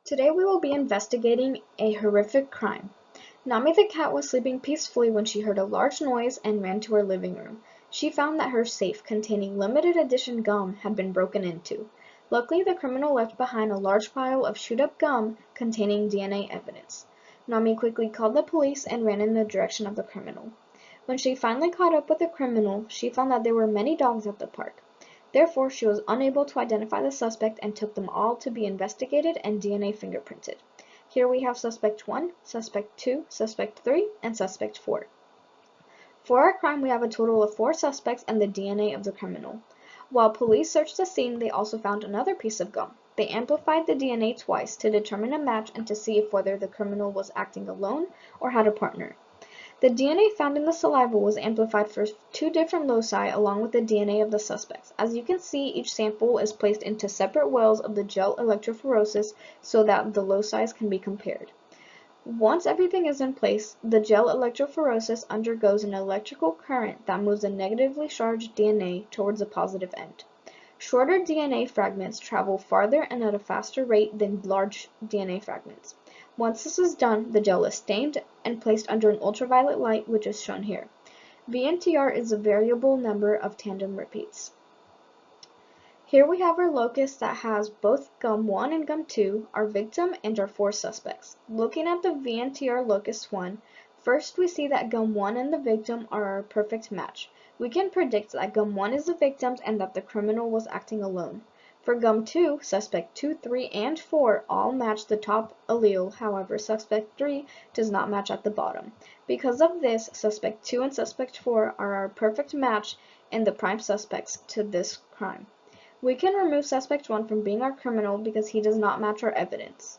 Today we will be investigating a horrific crime. Nami the cat was sleeping peacefully when she heard a large noise and ran to her living room. She found that her safe containing limited edition gum had been broken into. Luckily, the criminal left behind a large pile of chewed-up gum containing DNA evidence. Nami quickly called the police and ran in the direction of the criminal. When she finally caught up with the criminal, she found that there were many dogs at the park. Therefore, she was unable to identify the suspect and took them all to be investigated and DNA fingerprinted. Here we have Suspect 1, Suspect 2, Suspect 3, and Suspect 4. For our crime, we have a total of 4 suspects and the DNA of the criminal. While police searched the scene, they also found another piece of gum. They amplified the DNA twice to determine a match and to see if whether the criminal was acting alone or had a partner. The DNA found in the saliva was amplified for 2 different loci along with the DNA of the suspects. As you can see, each sample is placed into separate wells of the gel electrophoresis so that the loci can be compared. Once everything is in place, the gel electrophoresis undergoes an electrical current that moves the negatively charged DNA towards the positive end. Shorter DNA fragments travel farther and at a faster rate than large DNA fragments. Once this is done, the gel is stained and placed under an ultraviolet light, which is shown here. VNTR is a variable number of tandem repeats. Here we have our locus that has both gum 1 and gum 2, our victim, and our 4 suspects. Looking at the VNTR locus 1, first we see that gum 1 and the victim are our perfect match. We can predict that gum 1 is the victim and that the criminal was acting alone. For gum 2, suspect 2, 3, and 4 all match the top allele, however suspect 3 does not match at the bottom. Because of this, suspect 2 and suspect 4 are our perfect match and the prime suspects to this crime. We can remove suspect 1 from being our criminal because he does not match our evidence.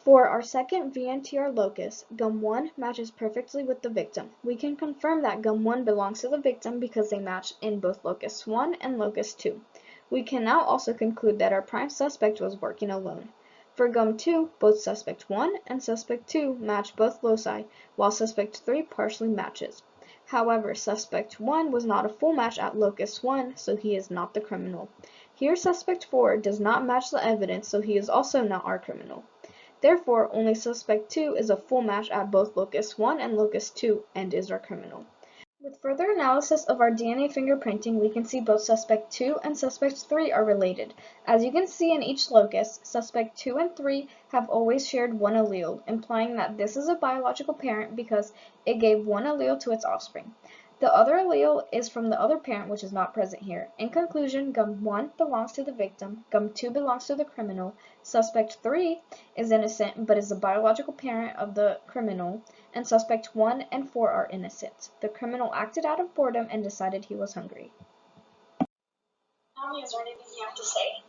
For our second VNTR locus, gum 1 matches perfectly with the victim. We can confirm that gum 1 belongs to the victim because they match in both locus 1 and locus 2. We can now also conclude that our prime suspect was working alone. For gum 2, both suspect 1 and suspect 2 match both loci, while suspect 3 partially matches. However, suspect 1 was not a full match at locus 1, so he is not the criminal. Here suspect 4 does not match the evidence, so he is also not our criminal. Therefore, only suspect 2 is a full match at both locus 1 and locus 2 and is our criminal. With further analysis of our DNA fingerprinting, we can see both suspect 2 and suspect 3 are related. As you can see in each locus, suspect 2 and 3 have always shared one allele, implying that this is a biological parent because it gave one allele to its offspring. The other allele is from the other parent, which is not present here. In conclusion, gum 1 belongs to the victim, gum 2 belongs to the criminal, suspect 3 is innocent but is the biological parent of the criminal, and suspect 1 and 4 are innocent. The criminal acted out of boredom and decided he was hungry. Tommy, is there anything you have to say?